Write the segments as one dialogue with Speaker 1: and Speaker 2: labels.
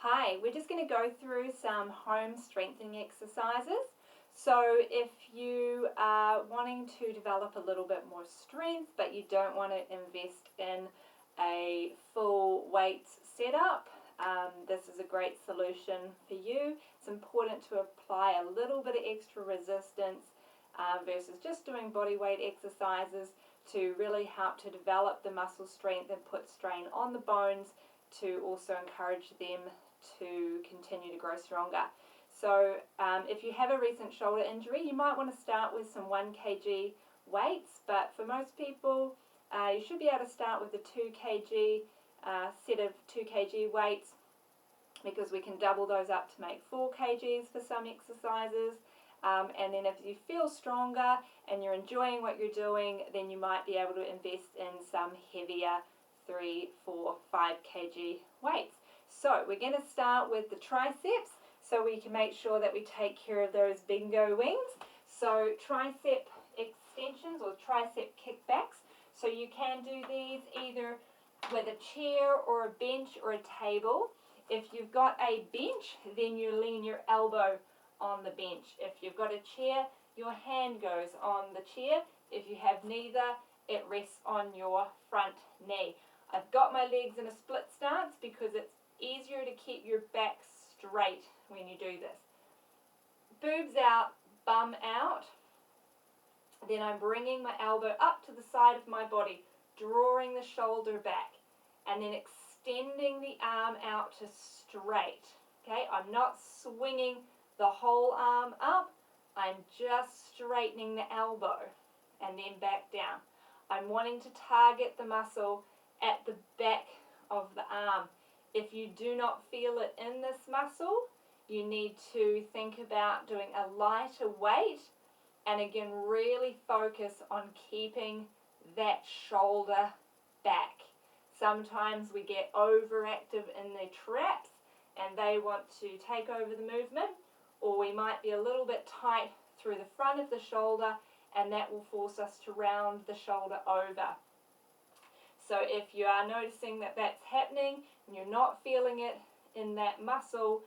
Speaker 1: Hi, we're just going to go through some home strengthening exercises. So if you are wanting to develop a little bit more strength but you don't want to invest in a full weights setup, this is a great solution for you. It's important to apply a little bit of extra resistance versus just doing body weight exercises to really help to develop the muscle strength and put strain on the bones to also encourage them to continue to grow stronger. So if you have a recent shoulder injury, you might want to start with some 1 kg weights, but for most people you should be able to start with a 2 kg set of 2 kg weights, because we can double those up to make 4 kgs for some exercises. And then if you feel stronger and you're enjoying what you're doing, then you might be able to invest in some heavier 3, 4, 5 kg weights. So we're going to start with the triceps so we can make sure that we take care of those bingo wings. So tricep extensions or tricep kickbacks. So you can do these either with a chair or a bench or a table. If you've got a bench, then you lean your elbow on the bench. If you've got a chair, your hand goes on the chair. If you have neither, it rests on your front knee. I've got my legs in a split stance because it's easier to keep your back straight when you do this. Boobs out, bum out. Then I'm bringing my elbow up to the side of my body, drawing the shoulder back, and then extending the arm out to straight. Okay, I'm not swinging the whole arm up, I'm just straightening the elbow and then back down. I'm wanting to target the muscle at the back of the arm. If you do not feel it in this muscle, you need to think about doing a lighter weight, and again really focus on keeping that shoulder back. Sometimes we get overactive in the traps and they want to take over the movement, or we might be a little bit tight through the front of the shoulder, and that will force us to round the shoulder over. So if you are noticing that that's happening and you're not feeling it in that muscle,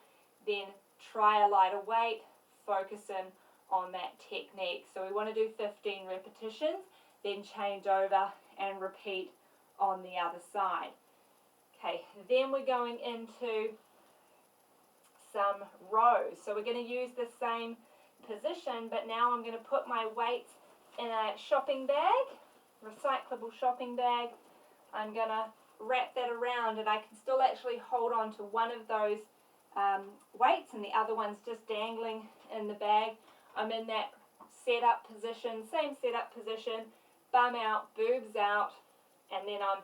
Speaker 1: then try a lighter weight, focus in on that technique. So we want to do 15 repetitions, then change over and repeat on the other side. Okay, then we're going into some rows. So we're going to use the same position, but now I'm going to put my weights in a shopping bag, recyclable shopping bag. I'm going to wrap that around, and I can still actually hold on to one of those weights and the other one's just dangling in the bag. I'm in that setup position, same setup position, bum out, boobs out, and then I'm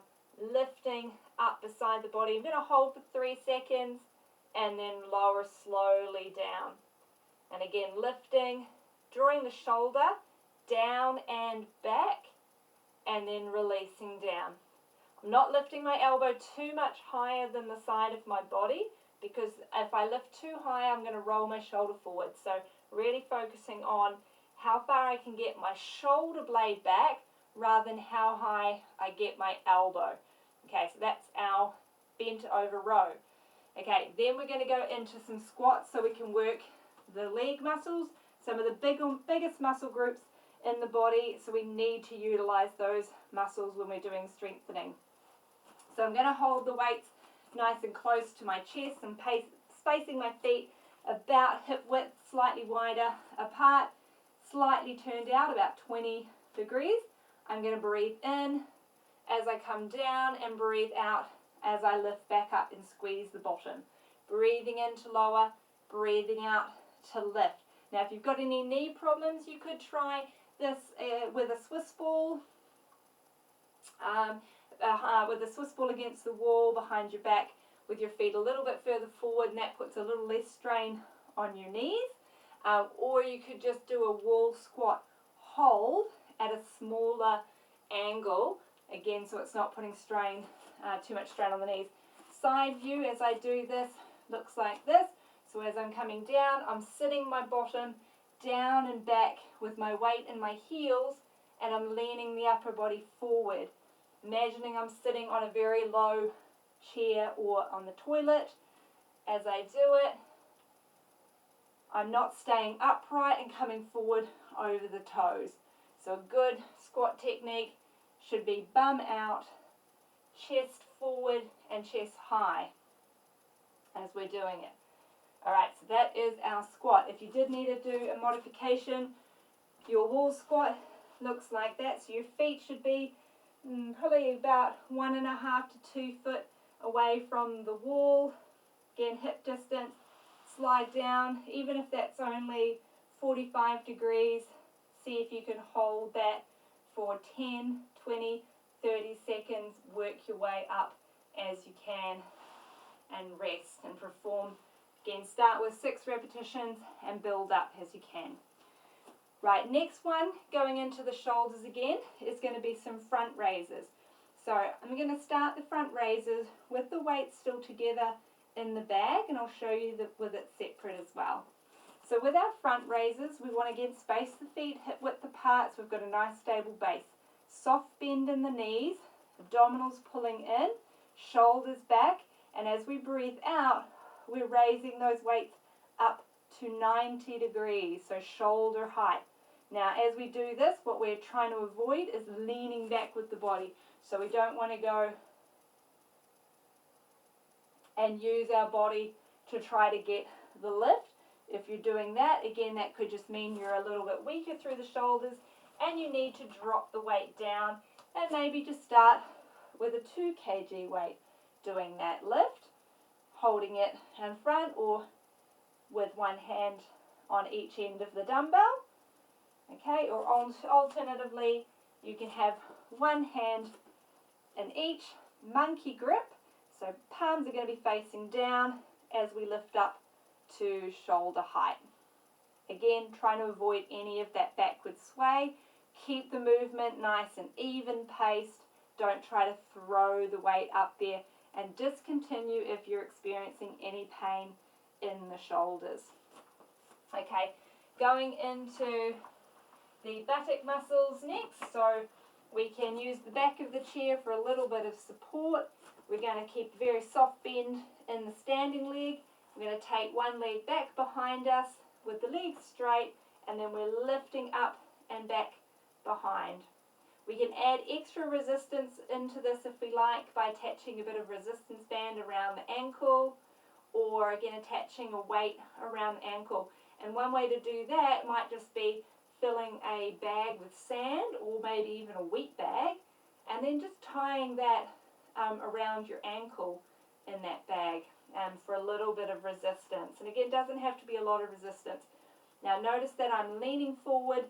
Speaker 1: lifting up beside the body. I'm going to hold for 3 seconds and then lower slowly down. And again, lifting, drawing the shoulder down and back, and then releasing down. I'm not lifting my elbow too much higher than the side of my body, because if I lift too high, I'm going to roll my shoulder forward. So really focusing on how far I can get my shoulder blade back rather than how high I get my elbow. Okay, so that's our bent over row. Okay, then we're going to go into some squats so we can work the leg muscles, some of the biggest muscle groups in the body, so we need to utilize those muscles when we're doing strengthening. So I'm going to hold the weights nice and close to my chest and spacing my feet about hip width, slightly wider apart, slightly turned out about 20 degrees. I'm going to breathe in as I come down and breathe out as I lift back up and squeeze the bottom. Breathing in to lower, breathing out to lift. Now if you've got any knee problems, you could try this with a Swiss ball, against the wall behind your back with your feet a little bit further forward, and that puts a little less strain on your knees. Or you could just do a wall squat hold at a smaller angle, again so it's not putting too much strain on the knees. Side view as I do this looks like this. So as I'm coming down, I'm sitting my bottom down and back with my weight in my heels, and I'm leaning the upper body forward. Imagining I'm sitting on a very low chair or on the toilet, as I do it, I'm not staying upright and coming forward over the toes. So a good squat technique should be bum out, chest forward and chest high as we're doing it. Alright, so that is our squat. If you did need to do a modification, your wall squat looks like that. So your feet should be probably about 1.5 to 2 foot away from the wall. Again, hip distance, slide down, even if that's only 45 degrees, see if you can hold that for 10, 20, 30 seconds, work your way up as you can and rest and perform. Again, start with 6 repetitions and build up as you can. Right, next one, going into the shoulders again, is going to be some front raises. So I'm going to start the front raises with the weight still together in the bag, and I'll show you with it separate as well. So with our front raises, we want to again space the feet hip width apart so we've got a nice stable base. Soft bend in the knees, abdominals pulling in, shoulders back, and as we breathe out, we're raising those weights up to 90 degrees, so shoulder height. Now as we do this, what we're trying to avoid is leaning back with the body. So we don't want to go and use our body to try to get the lift. If you're doing that, again, that could just mean you're a little bit weaker through the shoulders and you need to drop the weight down and maybe just start with a 2 kg weight doing that lift, holding it in front or with one hand on each end of the dumbbell. Okay, or alternatively, you can have one hand in each monkey grip. So palms are going to be facing down as we lift up to shoulder height. Again, trying to avoid any of that backward sway. Keep the movement nice and even paced. Don't try to throw the weight up there, and discontinue if you're experiencing any pain in the shoulders. Okay, going into the buttock muscles next. So we can use the back of the chair for a little bit of support. We're going to keep very soft bend in the standing leg. We're going to take one leg back behind us with the legs straight, and then we're lifting up and back behind. We can add extra resistance into this if we like by attaching a bit of resistance band around the ankle, or again attaching a weight around the ankle. And one way to do that might just be filling a bag with sand or maybe even a wheat bag, and then just tying that around your ankle in that bag for a little bit of resistance. And again, doesn't have to be a lot of resistance. Now notice that I'm leaning forward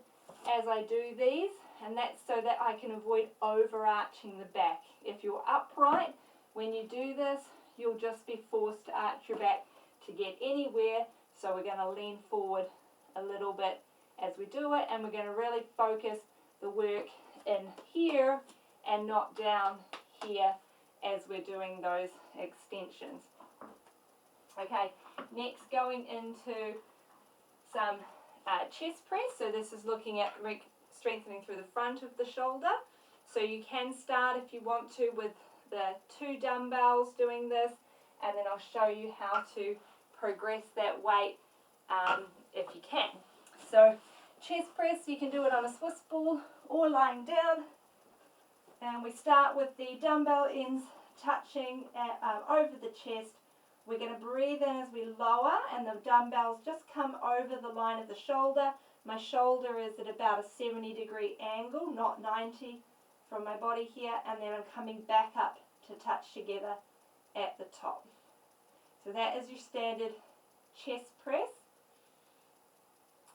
Speaker 1: as I do these, and that's so that I can avoid overarching the back. If you're upright, when you do this, you'll just be forced to arch your back to get anywhere. So we're going to lean forward a little bit as we do it, and we're going to really focus the work in here and not down here as we're doing those extensions. Okay, next going into some chest press. So this is looking at strengthening through the front of the shoulder. So you can start if you want to with the 2 dumbbells doing this, and then I'll show you how to progress that weight if you can. So chest press, you can do it on a Swiss ball or lying down, and we start with the dumbbell ends touching over the chest. We're going to breathe in as we lower, and the dumbbells just come over the line of the shoulder. My shoulder is at about a 70-degree angle, not 90 from my body here, and then I'm coming back up to touch together at the top. So that is your standard chest press.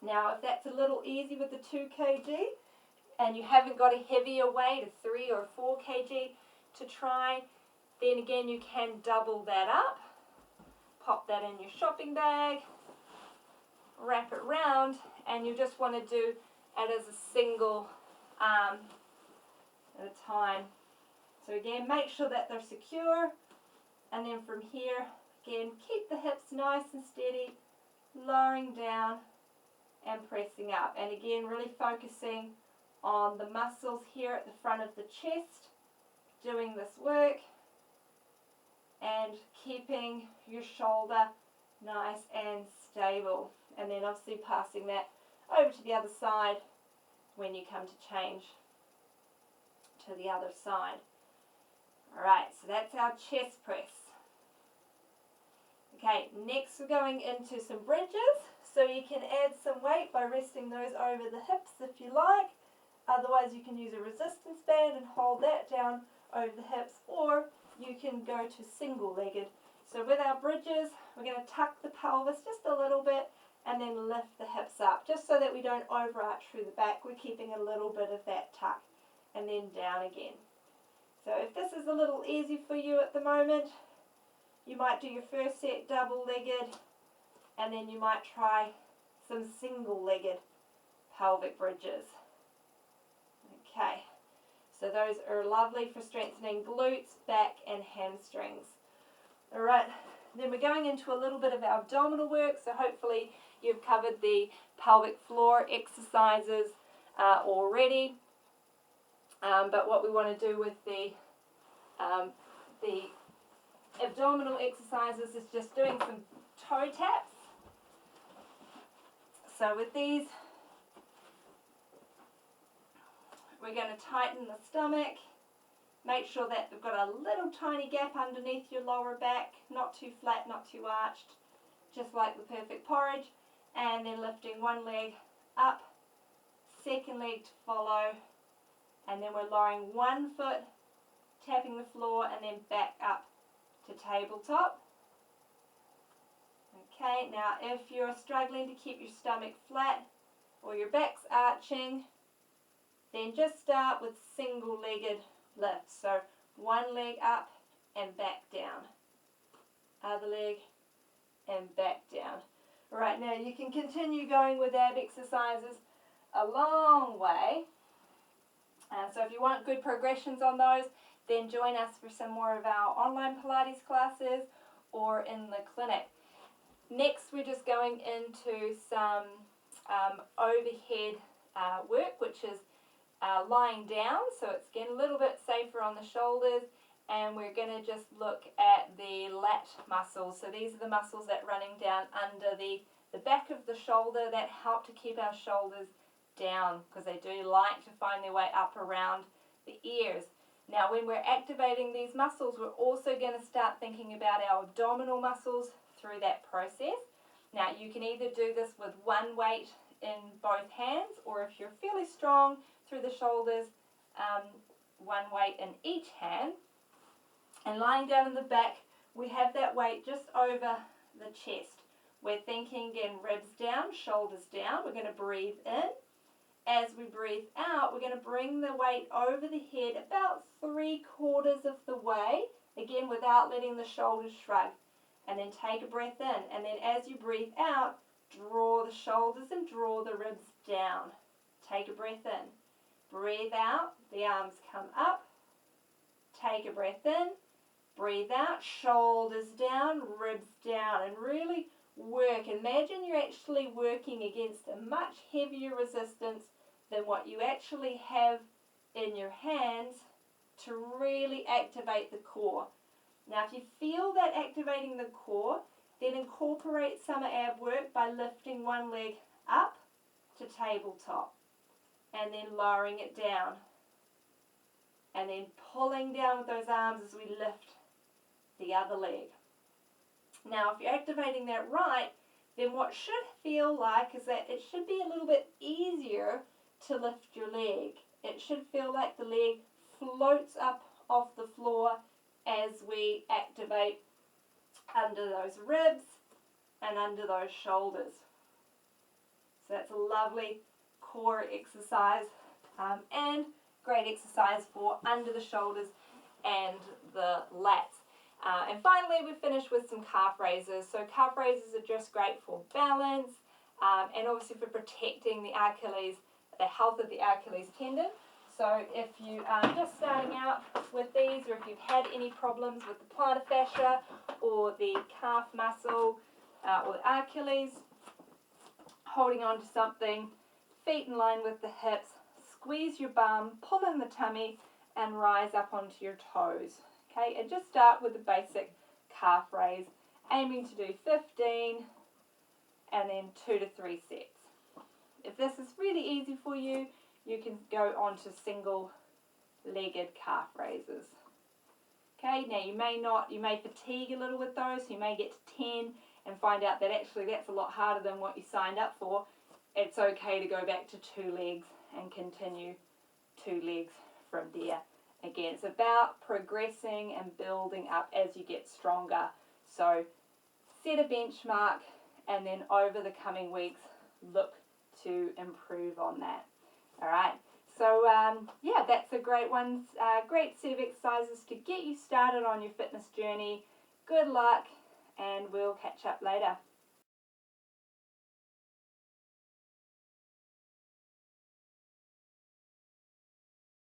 Speaker 1: Now if that's a little easy with the 2 kg and you haven't got a heavier weight, a 3 or 4 kg to try, then again you can double that up. Pop that in your shopping bag, wrap it round, and you just want to do it as a single arm at a time. So again, make sure that they're secure, and then from here, again, keep the hips nice and steady, lowering down and pressing up. And again, really focusing on the muscles here at the front of the chest, doing this work. and keeping your shoulder nice and stable. And then obviously passing that over to the other side when you come to change to the other side. Alright, so that's our chest press. Okay, next we're going into some bridges. So you can add some weight by resting those over the hips if you like. Otherwise you can use a resistance band and hold that down over the hips, or you can go to single-legged. So with our bridges, we're going to tuck the pelvis just a little bit and then lift the hips up, just so that we don't overarch through the back. We're keeping a little bit of that tuck, and then down again. So if this is a little easy for you at the moment, you might do your first set double-legged, and then you might try some single-legged pelvic bridges. Okay, so those are lovely for strengthening glutes, back, and hamstrings. Alright, then we're going into a little bit of our abdominal work, so hopefully you've covered the pelvic floor exercises already. But what we want to do with the abdominal exercises is just doing some toe taps. So with these, we're going to tighten the stomach. Make sure that we've got a little tiny gap underneath your lower back, not too flat, not too arched, just like the perfect porridge. And then lifting one leg up, second leg to follow, and then we're lowering one foot, tapping the floor, and then back up to tabletop. Okay, now if you're struggling to keep your stomach flat or your back's arching, then just start with single-legged lifts. So one leg up and back down. Other leg and back down. Right, now you can continue going with ab exercises a long way. So if you want good progressions on those, then join us for some more of our online Pilates classes or in the clinic. Next, we're just going into some overhead work, which is lying down, so it's getting a little bit safer on the shoulders, and we're going to just look at the lat muscles. So these are the muscles that are running down under the back of the shoulder that help to keep our shoulders down, because they do like to find their way up around the ears. Now when we're activating these muscles, we're also going to start thinking about our abdominal muscles through that process. Now you can either do this with one weight in both hands, or if you're fairly strong through the shoulders, one weight in each hand. And lying down in the back, we have that weight just over the chest. We're thinking again, ribs down, shoulders down. We're going to breathe in. As we breathe out, we're going to bring the weight over the head about 3/4 of the way, again without letting the shoulders shrug. And then take a breath in, and then as you breathe out, draw the shoulders and draw the ribs down. Take a breath in. Breathe out, the arms come up. Take a breath in. Breathe out, shoulders down, ribs down, and really work. Imagine you're actually working against a much heavier resistance than what you actually have in your hands to really activate the core. Now if you feel that activating the core, then incorporate some ab work by lifting one leg up to tabletop and then lowering it down and then pulling down with those arms as we lift the other leg. Now if you're activating that right, then what should feel like is that it should be a little bit easier to lift your leg. It should feel like the leg floats up off the floor as we activate under those ribs and under those shoulders. So that's a lovely core exercise and great exercise for under the shoulders and the lats. And finally we finish with some calf raises. So calf raises are just great for balance and obviously for protecting the health of the Achilles tendon. So if you are just starting out with these, or if you've had any problems with the plantar fascia or the calf muscle or the Achilles, holding on to something, feet in line with the hips, squeeze your bum, pull in the tummy, and rise up onto your toes. Okay, and just start with the basic calf raise, aiming to do 15 and then 2 to 3 sets. If this is really easy for you, you can go on to single-legged calf raises. Okay, now you may fatigue a little with those, so you may get to 10 and find out that actually that's a lot harder than what you signed up for. It's okay to go back to 2 legs and continue 2 legs from there. Again, it's about progressing and building up as you get stronger. So set a benchmark and then over the coming weeks, look to improve on that. All right. So yeah, that's a great one. Great set of exercises to get you started on your fitness journey. Good luck, and we'll catch up later.